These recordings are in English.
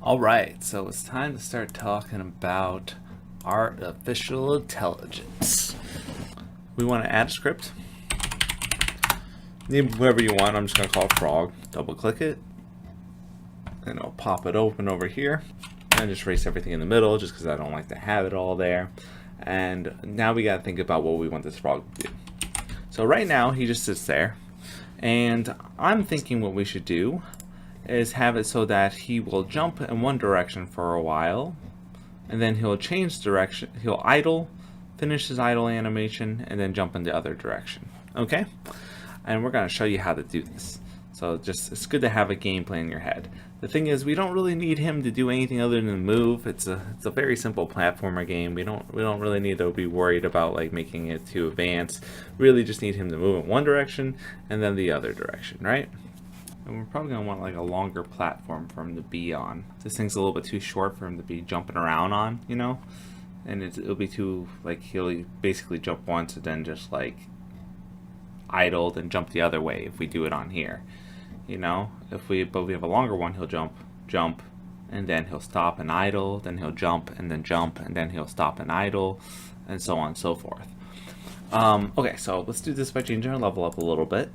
Alright, so it's time to start talking about artificial intelligence. We want to add a script. Name whoever you want. I'm just going to call it frog. Double click it. And I'll pop it open over here. And just erase everything in the middle just because I don't like to have it all there. And now we got to think about what we want this frog to do. So right now he just sits there. And I'm thinking what we should do is have it so that he will jump in one direction for a while, and then he'll change direction, he'll idle, finish his idle animation, and then jump in the other direction. Okay? And we're going to show you how to do this. So it's good to have a gameplay in your head. The thing is, we don't really need him to do anything other than move. It's a very simple platformer game. We don't really need to be worried about like making it too advanced. We really just need him to move in one direction and then the other direction, right? And we're probably going to want like a longer platform for him to be on. This thing's a little bit too short for him to be jumping around on, you know? And it'll be too, like, he'll basically jump once and then just like idle and jump the other way if we do it on here. You know? But we have a longer one, he'll jump, and then he'll stop and idle, then he'll jump, and then he'll stop and idle, and so on and so forth. Okay, so let's do this by changing our level up a little bit.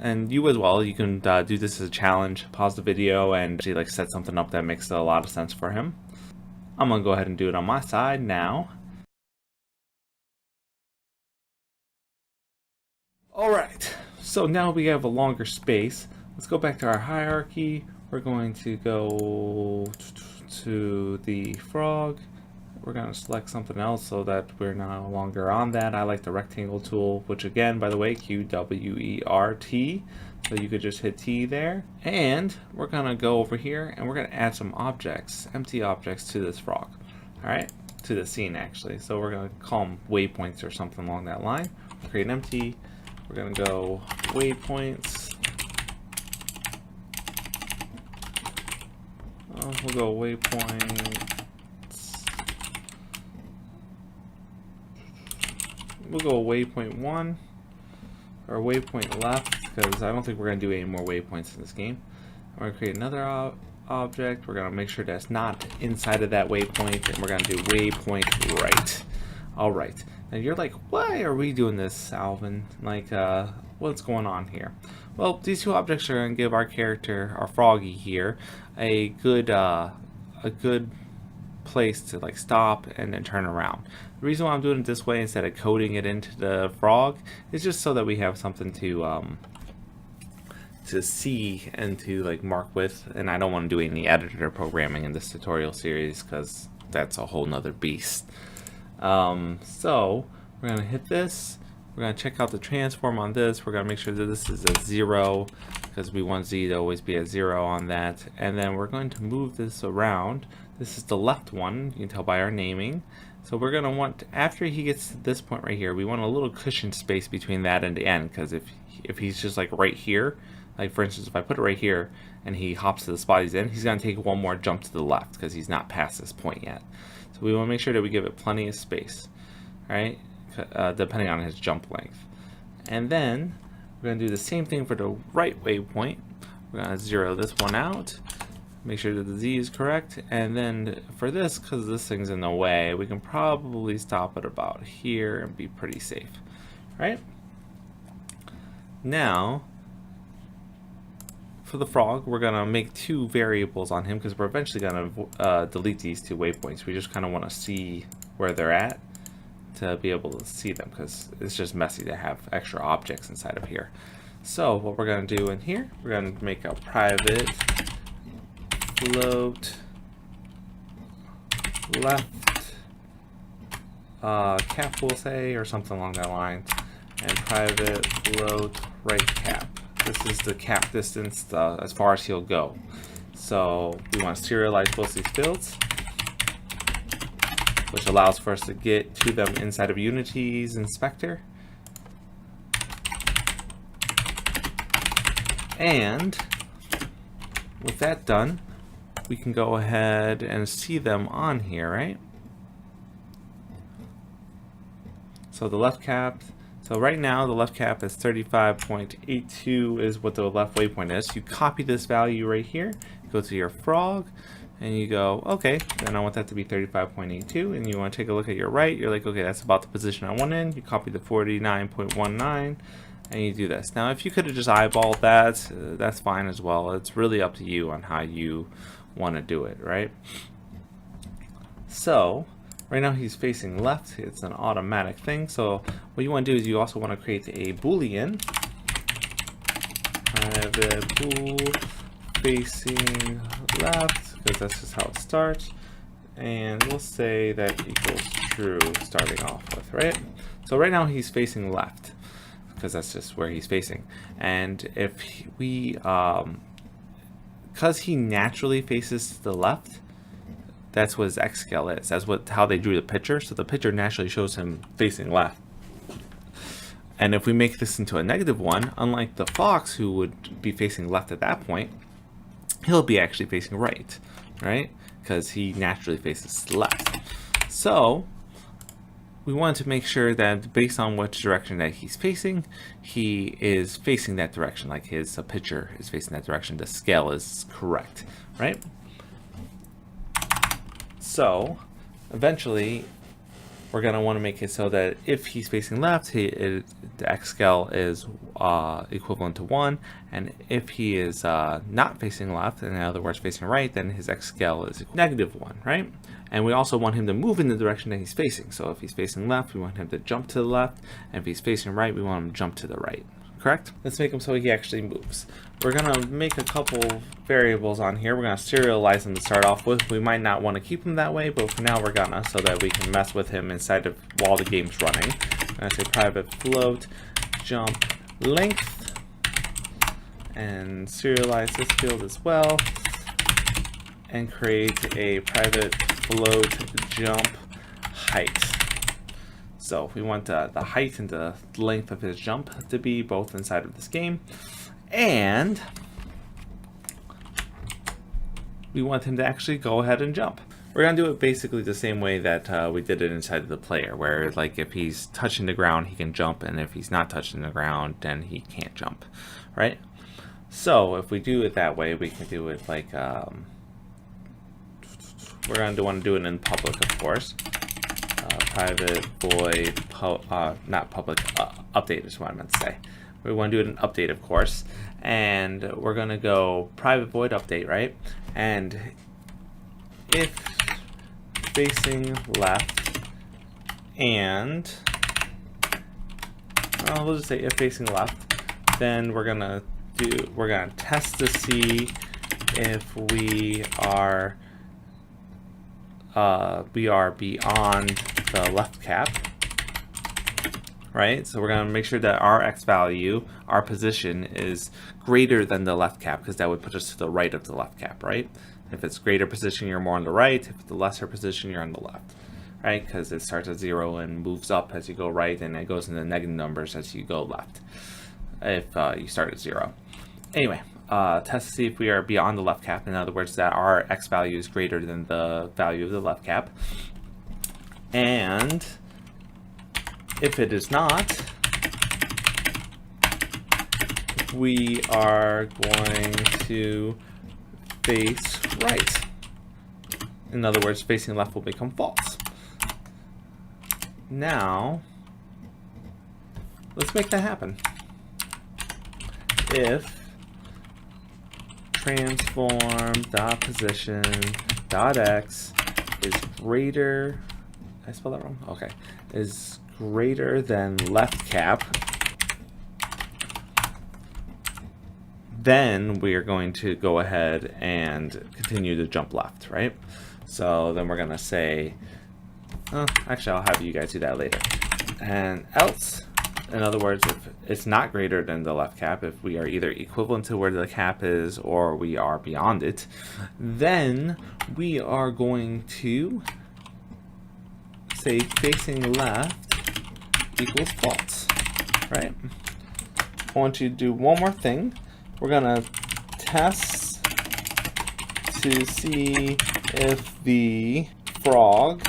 And you as well, you can do this as a challenge, pause the video, and actually like set something up that makes a lot of sense for him. I'm gonna go ahead and do it on my side now. Alright, so now we have a longer space. Let's go back to our hierarchy. We're going to go to the frog. We're going to select something else so that we're no longer on that. I like the rectangle tool, which again, by the way, QWERT. So you could just hit T there. And we're going to go over here and we're going to add some objects, empty objects to this frog. All right, to the scene actually. So we're going to call them waypoints or something along that line. Create an empty. We're going to go waypoints. We'll go waypoint. We'll go waypoint 1 or waypoint left because I don't think we're going to do any more waypoints in this game. We're going to create another object. We're going to make sure that's not inside of that waypoint, and we're going to do waypoint right. All right. Now you're like, why are we doing this, Alvin? Like, what's going on here? Well, these two objects are going to give our character, our froggy here, a good place to like stop and then turn around. The reason why I'm doing it this way instead of coding it into the frog is just so that we have something to see and to like mark with. And I don't want to do any editor programming in this tutorial series because that's a whole nother beast. So we're gonna hit this. We're gonna check out the transform on this. We're gonna make sure that this is a 0 because we want Z to always be a 0 on that. And then we're going to move this around. This is the left one, you can tell by our naming. So we're going to want, after he gets to this point right here, we want a little cushion space between that and the end, because if he's just like right here, like for instance, if I put it right here and he hops to the spot he's in, he's going to take one more jump to the left because he's not past this point yet. So we want to make sure that we give it plenty of space, right? Depending on his jump length. And then we're going to do the same thing for the right waypoint. We're going to 0 this one out. Make sure that the Z is correct, and then for this, because this thing's in the way, we can probably stop it about here and be pretty safe, right? Now, for the frog, we're going to make two variables on him because we're eventually going to delete these two waypoints. We just kind of want to see where they're at to be able to see them because it's just messy to have extra objects inside of here. So what we're going to do in here, we're going to make a private float left cap, we'll say, or something along that line, and private float right cap. This is the cap distance as far as he'll go. So we want to serialize both these fields, which allows for us to get to them inside of Unity's inspector. And with that done, we can go ahead and see them on here, right? So the left cap, So right now the left cap is 35.82 is what the left waypoint is. You copy this value right here, go to your frog, and you go, okay, then I want that to be 35.82, and you want to take a look at your right, you're like, okay, that's about the position I want in, you copy the 49.19, and you do this. Now if you could have just eyeballed that, that's fine as well. It's really up to you on how you want to do it, right? So right now he's facing left, it's an automatic thing, so what you want to do is you also want to create a boolean, private bool facing left, because that's just how it starts, and we'll say that equals true starting off with, right? So right now he's facing left because that's just where he's facing, and if we because he naturally faces to the left, that's what his X scale is. That's how they drew the picture, so the picture naturally shows him facing left. And if we make this into a -1, unlike the fox who would be facing left at that point, he'll be actually facing right, because he naturally faces left. So we want to make sure that based on which direction that he's facing, he is facing that direction, like his picture is facing that direction, the scale is correct, right? So eventually we're going to want to make it so that if he's facing left, the X scale is equivalent to 1, and if he is not facing left, in other words facing right, then his X scale is -1, right? And we also want him to move in the direction that he's facing. So if he's facing left, we want him to jump to the left, and if he's facing right, we want him to jump to the right. Correct? Let's make him so he actually moves. We're going to make a couple variables on here. We're going to serialize them to start off with. We might not want to keep him that way, but for now we're gonna, so that we can mess with him inside of while the game's running. I'm going to say private float jump length, and serialize this field as well, and create a private float jump height. So we want the height and the length of his jump to be both inside of this game, and we want him to actually go ahead and jump. We're going to do it basically the same way that we did it inside of the player, where like if he's touching the ground he can jump, and if he's not touching the ground then he can't jump, right? So if we do it that way, we can do it like we're going to want to do it in public, of course. Private void not public update is what I meant to say. We want to do it in update, of course, and we're going to go private void update, right? And if facing left, and we'll just say if facing left, then we're gonna test to see if we are beyond the left cap, right? So we're going to make sure that our X value, our position, is greater than the left cap, because that would put us to the right of the left cap, right? If it's greater position, you're more on the right. If it's the lesser position, you're on the left, right? Because it starts at 0 and moves up as you go right, and it goes into negative numbers as you go left, if you start at 0. Anyway, test to see if we are beyond the left cap. In other words, that our X value is greater than the value of the left cap. And if it is not, we are going to face right. In other words, facing left will become false. Now, let's make that happen. If transform.position.x is greater, did I spell that wrong? Okay, is greater than left cap, then we are going to go ahead and continue to jump left, right? So then we're gonna say, actually I'll have you guys do that later. And else, in other words, if it's not greater than the left cap, if we are either equivalent to where the cap is or we are beyond it, then we are going to say facing left equals false, right? I want you to do one more thing. We're gonna test to see if the frog,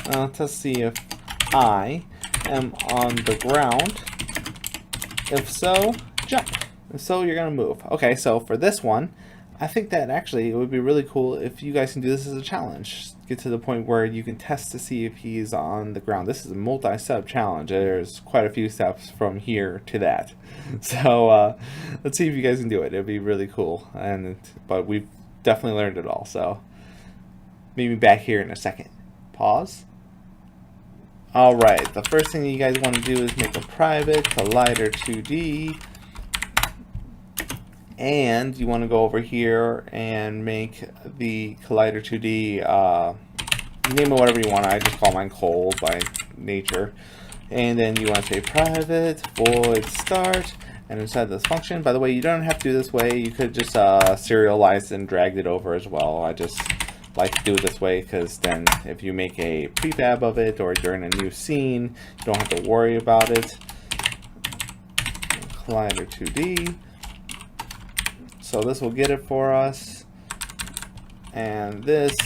test to see if I am on the ground? If so, jump. If so, you're gonna move. Okay, so for this one, I think that actually it would be really cool if you guys can do this as a challenge. Get to the point where you can test to see if he's on the ground. This is a multi-step challenge. There's quite a few steps from here to that. So let's see if you guys can do it. It'd be really cool. But we've definitely learned it all. So meet me back here in a second. Pause. Alright, the first thing you guys want to do is make a private collider 2D. And you want to go over here and make the collider 2D, name it whatever you want. I just call mine cold by nature. And then you want to say private void start. And inside this function, by the way, you don't have to do this way. You could just serialize and drag it over as well. I just like to do it this way because then if you make a prefab of it or you're in a new scene, you don't have to worry about it. Collider 2D. So this will get it for us, and this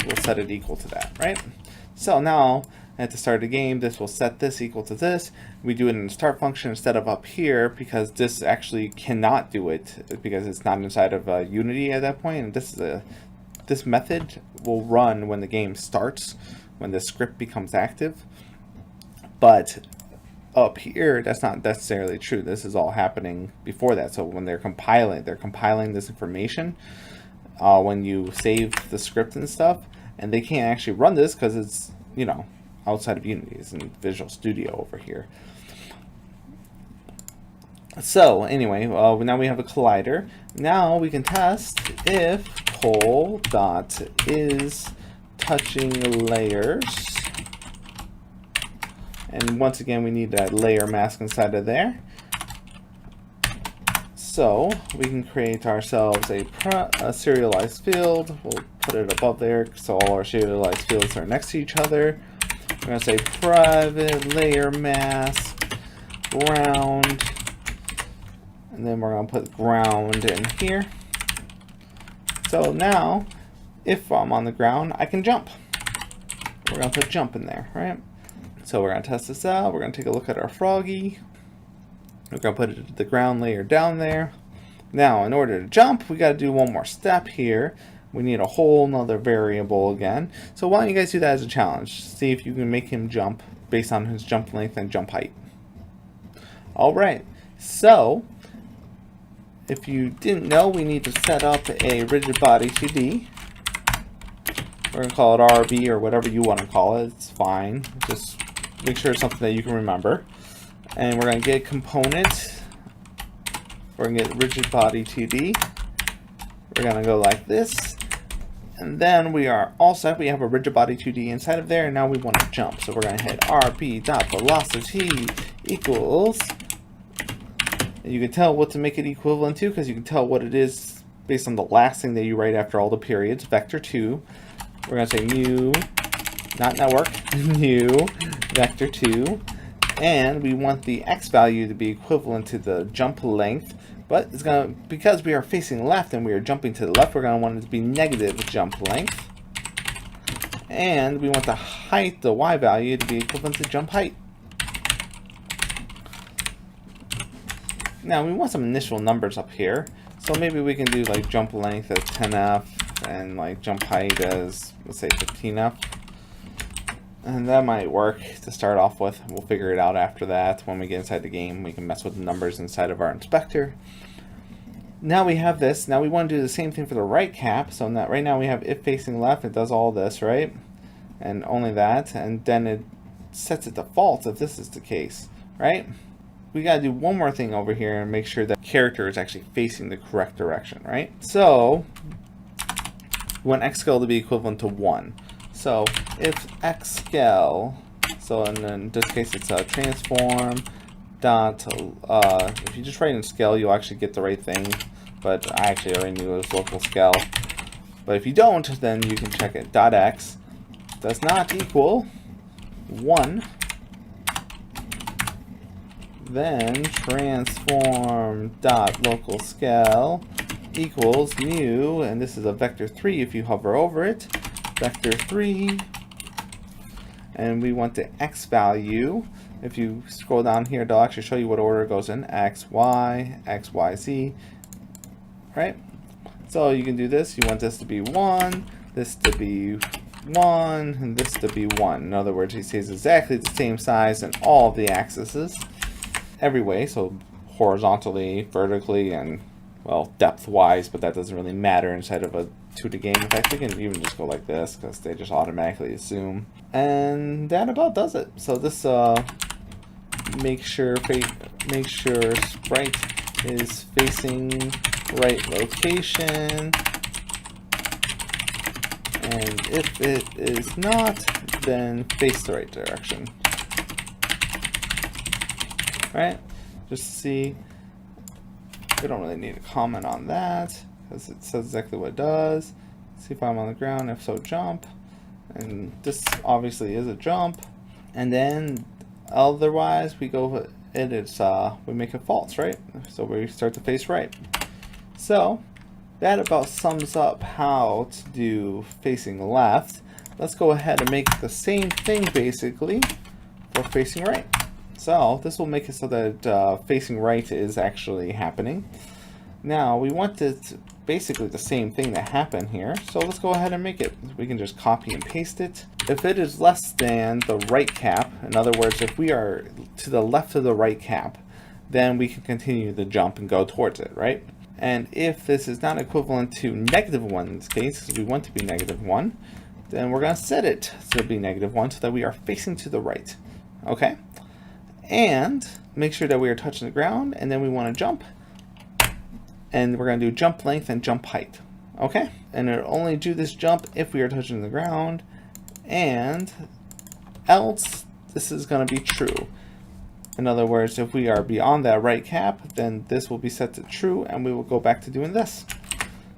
will set it equal to that, right? So now at the start of the game, this will set this equal to this. We do it in the start function instead of up here because this actually cannot do it because it's not inside of Unity at that point. And this method will run when the game starts, when the script becomes active. But up here, that's not necessarily true. This is all happening before that. So when they're compiling this information when you save the script and stuff, and they can't actually run this because it's, you know, outside of Unity. It's in Visual Studio over here. So anyway, now we have a collider. Now we can test if col.is touching layers. And once again, we need that layer mask inside of there. So we can create ourselves a serialized field. We'll put it above there so all our serialized fields are next to each other. We're going to say private layer mask ground. And then we're going to put ground in here. So now, if I'm on the ground, I can jump. We're going to put jump in there, right? So we're going to test this out. We're going to take a look at our froggy. We're going to put it the ground layer down there. Now, in order to jump, we got to do one more step here. We need a whole nother variable again. So why don't you guys do that as a challenge? See if you can make him jump based on his jump length and jump height. All right. So if you didn't know, we need to set up a rigid body 2D. We're going to call it RB or whatever you want to call it. It's fine. Just make sure it's something that you can remember. And we're going to get component. We're going to get rigid body 2D. We're going to go like this. And then we are all set. We have a rigid body 2D inside of there. And now we want to jump. So we're going to hit rb.velocity equals. And you can tell what to make it equivalent to because you can tell what it is based on the last thing that you write after all the periods. Vector 2. We're going to say new, not network, new vector 2. And we want the x value to be equivalent to the jump length. But it's going to, because we are facing left and we are jumping to the left, we're going to want it to be negative jump length. And we want the height, the y value, to be equivalent to jump height. Now we want some initial numbers up here. So maybe we can do like jump length as 10f and like jump height as, let's say, 15f. And that might work to start off with. We'll figure it out after that. When we get inside the game, we can mess with the numbers inside of our inspector. Now we have this. Now we want to do the same thing for the right cap. So now, right now we have if facing left, it does all this, right? And only that. And then it sets it to false if this is the case, right? We got to do one more thing over here and make sure that character is actually facing the correct direction, right? So we want x scale to be equivalent to 1. So if x scale, so in this case it's a transform dot, if you just write in scale, you'll actually get the right thing, but I actually already knew it was local scale. But if you don't, then you can check it. Dot x does not equal 1. Then transform dot local scale equals new, and this is a vector 3 if you hover over it. Vector 3, and we want the x value if you scroll down here, they'll actually show you what order it goes in. X, Y, X, Y, Z, right? So you can do this. You want this to be 1, this to be 1, and this to be 1. In other words, he stays exactly the same size in all of the axes every way. So horizontally, vertically, and, well, depth-wise, but that doesn't really matter inside of a 2D game. In fact, we can even just go like this because they just automatically assume. And that about does it. So this make sure Sprite is facing right location, and if it is not, then face the right direction. Right? Just to see. We don't really need to comment on that because it says exactly what it does. See if I'm on the ground, if so, jump. And this obviously is a jump. And then otherwise we go, we make it false, right? So we start to face right. So that about sums up how to do facing left. Let's go ahead and make the same thing basically for facing right. So this will make it so that facing right is actually happening. Now we want basically the same thing to happen here. So let's go ahead and make it. We can just copy and paste it. If it is less than the right cap, in other words, if we are to the left of the right cap, then we can continue the jump and go towards it, right? And if this is not equivalent to -1 in this case, because we want to be -1, then we're going to set it to be -1 so that we are facing to the right. Okay? And make sure that we are touching the ground, and then we want to jump. And we're going to do jump length and jump height. Okay? And it'll only do this jump if we are touching the ground, and else this is going to be true. In other words, if we are beyond that right cap, then this will be set to true, and we will go back to doing this.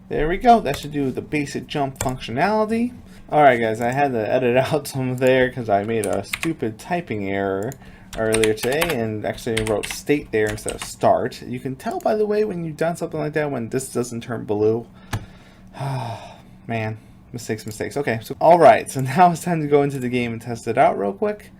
There we go. That should do the basic jump functionality. Alright guys, I had to edit out some there because I made a stupid typing error earlier today and actually wrote state there instead of start. You can tell, by the way, when you've done something like that when this doesn't turn blue. Man, mistakes. Okay, so alright, so now it's time to go into the game and test it out real quick.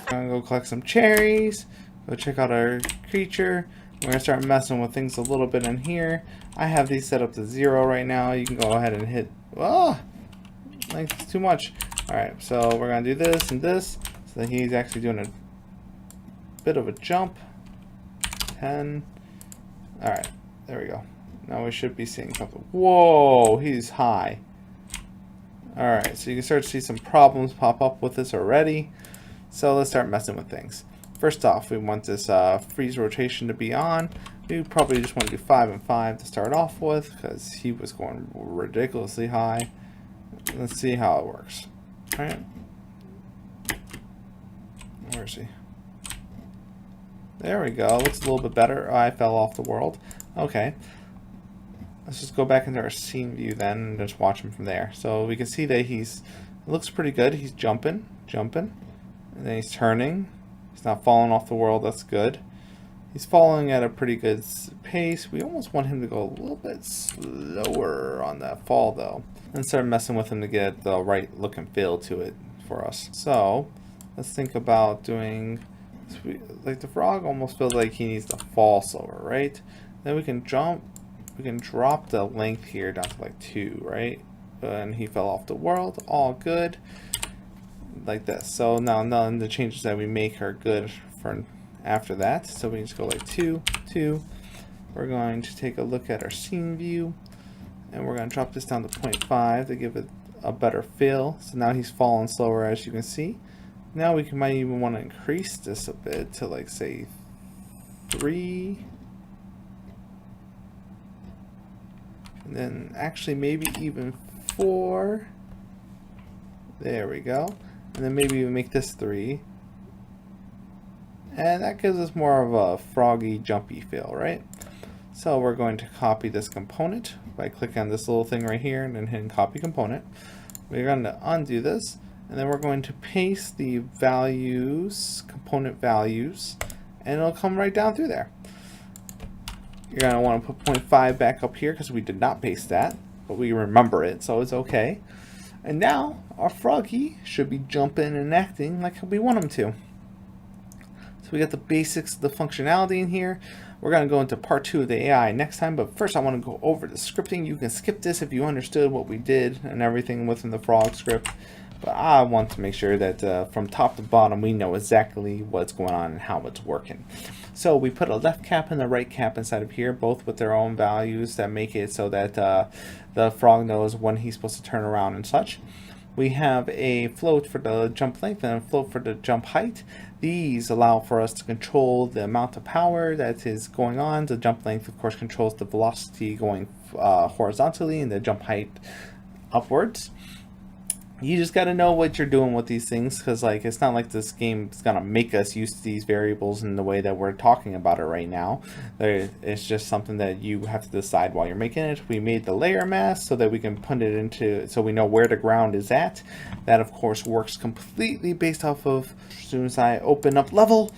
I'm gonna go collect some cherries, go check out our creature. We're gonna start messing with things a little bit in here. I have these set up to 0 right now. You can go ahead and hit, like it's too much. Alright, so we're gonna do this and this so that he's actually doing a bit of a jump. 10. Alright, there we go. Now we should be seeing something. Whoa, he's high. Alright, so you can start to see some problems pop up with this already. So let's start messing with things. First off, we want this freeze rotation to be on. We probably just want to do 5 and 5 to start off with because he was going ridiculously high. Let's see how it works. Alright. Where is he? There we go. Looks a little bit better. I fell off the world. Okay. Let's just go back into our scene view then and just watch him from there. So we can see that it looks pretty good. He's jumping. And then he's turning. He's not falling off the world. That's good. He's falling at a pretty good pace. We almost want him to go a little bit slower on that fall though. And start messing with him to get the right look and feel to it for us. So let's think about doing, like the frog almost feels like he needs to fall slower, right? Then we can jump. We can drop the length here down to like 2, right? And he fell off the world. All good. Like this. So now none of the changes that we make are good for after that. So we just go like 2, 2. We're going to take a look at our scene view, and we're going to drop this down to 0.5 to give it a better feel. So now he's falling slower, as you can see. Now we might even want to increase this a bit to like say 3. And then actually maybe even 4. There we go. And then maybe we make this 3. And that gives us more of a froggy, jumpy feel, right? So we're going to copy this component by clicking on this little thing right here and then hitting copy component. We're going to undo this, and then we're going to paste the values, component values, and it'll come right down through there. You're going to want to put 0.5 back up here because we did not paste that, but we remember it, so it's okay. And now our froggy should be jumping and acting like we want him to. We got the basics of the functionality in here. We're going to go into part 2 of the AI next time, but first I want to go over the scripting. You can skip this if you understood what we did and everything within the frog script, but I want to make sure that from top to bottom we know exactly what's going on and how it's working. So we put a left cap and a right cap inside of here, both with their own values that make it so that the frog knows when he's supposed to turn around and such. We have a float for the jump length and a float for the jump height. These allow for us to control the amount of power that is going on. The jump length, of course, controls the velocity going horizontally, and the jump height upwards. You just got to know what you're doing with these things, because it's not like this game is going to make us use these variables in the way that we're talking about it right now. It's just something that you have to decide while you're making it. We made the layer mask so that we can put it into, so we know where the ground is at. That, of course, works completely based off of, as soon as I open up level,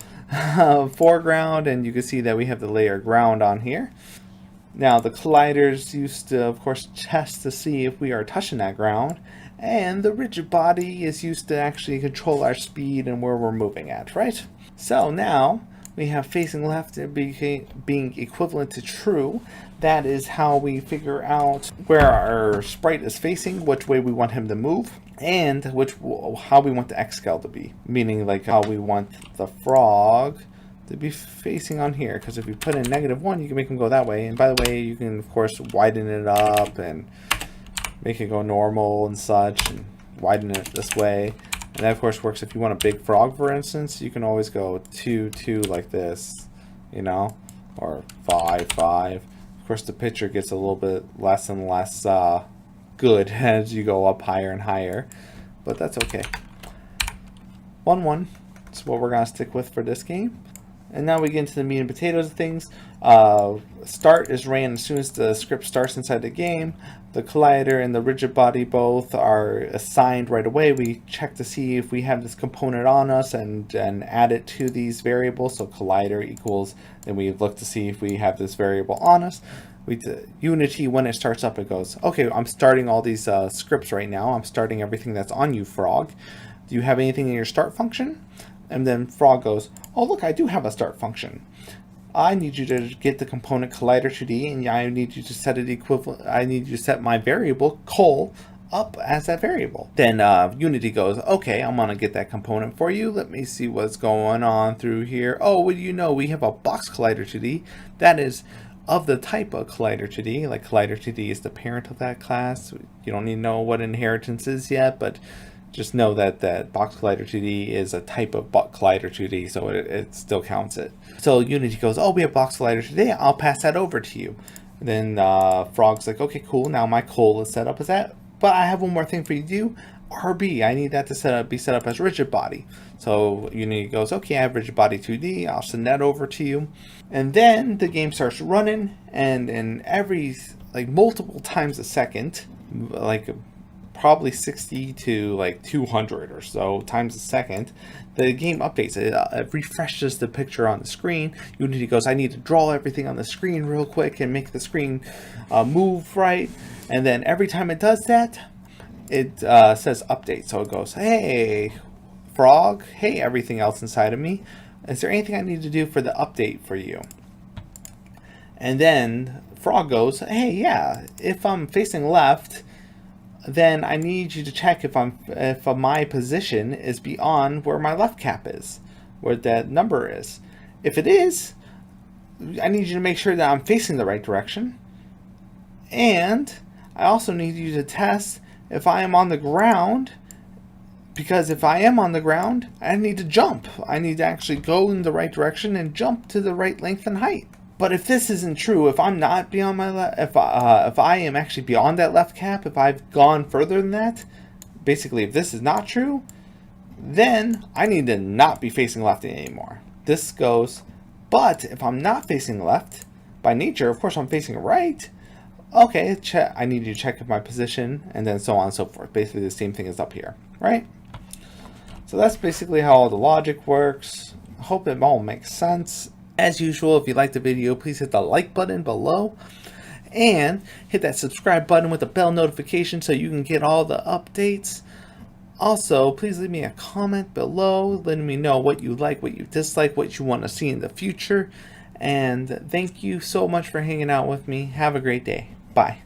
foreground, and you can see that we have the layer ground on here. Now, the colliders used to, of course, test to see if we are touching that ground. And the rigid body is used to actually control our speed and where we're moving at, right? So now we have facing left being equivalent to true. That is how we figure out where our sprite is facing, which way we want him to move, and how we want the X scale to be. Meaning how we want the frog to be facing on here. Because if you put in -1, you can make him go that way. And by the way, you can, of course, widen it up and make it go normal and such, and widen it this way. And that, of course, works if you want a big frog, for instance. You can always go 2, 2 like this, or 5, 5. Of course, the picture gets a little bit less and less good as you go up higher and higher, but that's okay. 1, 1 is what we're going to stick with for this game. And now we get into the meat and potatoes of things. Start is ran as soon as the script starts inside the game. The collider and the rigid body both are assigned right away. We check to see if we have this component on us and add it to these variables. So collider equals, then we look to see if we have this variable on us. Unity, when it starts up, it goes, okay, I'm starting all these scripts right now. I'm starting everything that's on you, frog. Do you have anything in your start function? And then frog goes, oh look, I do have a start function. I need you to get the component collider2d, and I need you to set it equivalent. I need you to set my variable col up as that variable. Then Unity goes, okay, I'm gonna get that component for you. Let me see what's going on through here. Oh, well, we have a box collider2d that is of the type of collider2d. Like collider2d is the parent of that class. You don't need to know what inheritance is yet, but just know that box collider2d is a type of collider2d, so it still counts it. So Unity goes, oh, we have box collider2d, I'll pass that over to you. And then Frog's like, okay, cool, now my col is set up as that, but I have one more thing for you to do. RB, I need that to be set up as rigid body. So Unity goes, okay, I have rigid body 2D, I'll send that over to you. And then the game starts running, and in every, multiple times a second, probably 60 to 200 or so times a second, the game updates. It refreshes the picture on the screen. Unity goes, I need to draw everything on the screen real quick and make the screen move right. And then every time it does that, it says update. So it goes, hey, frog, hey, everything else inside of me. Is there anything I need to do for the update for you? And then frog goes, hey, yeah, if I'm facing left, then I need you to check if my position is beyond where my left cap is, where that number is. If it is, I need you to make sure that I'm facing the right direction. And I also need you to test if I am on the ground, because if I am on the ground, I need to jump. I need to actually go in the right direction and jump to the right length and height. But if this isn't true, if I'm not beyond my left, if I am actually beyond that left cap, if I've gone further than that, basically if this is not true, then I need to not be facing left anymore. This goes, but if I'm not facing left, by nature, of course I'm facing right. Okay, I need you to check my position, and then so on and so forth. Basically the same thing as up here, right? So that's basically how all the logic works. I hope it all makes sense. As usual, if you liked the video, please hit the like button below and hit that subscribe button with the bell notification so you can get all the updates. Also, please leave me a comment below, letting me know what you like, what you dislike, what you want to see in the future. And thank you so much for hanging out with me. Have a great day. Bye.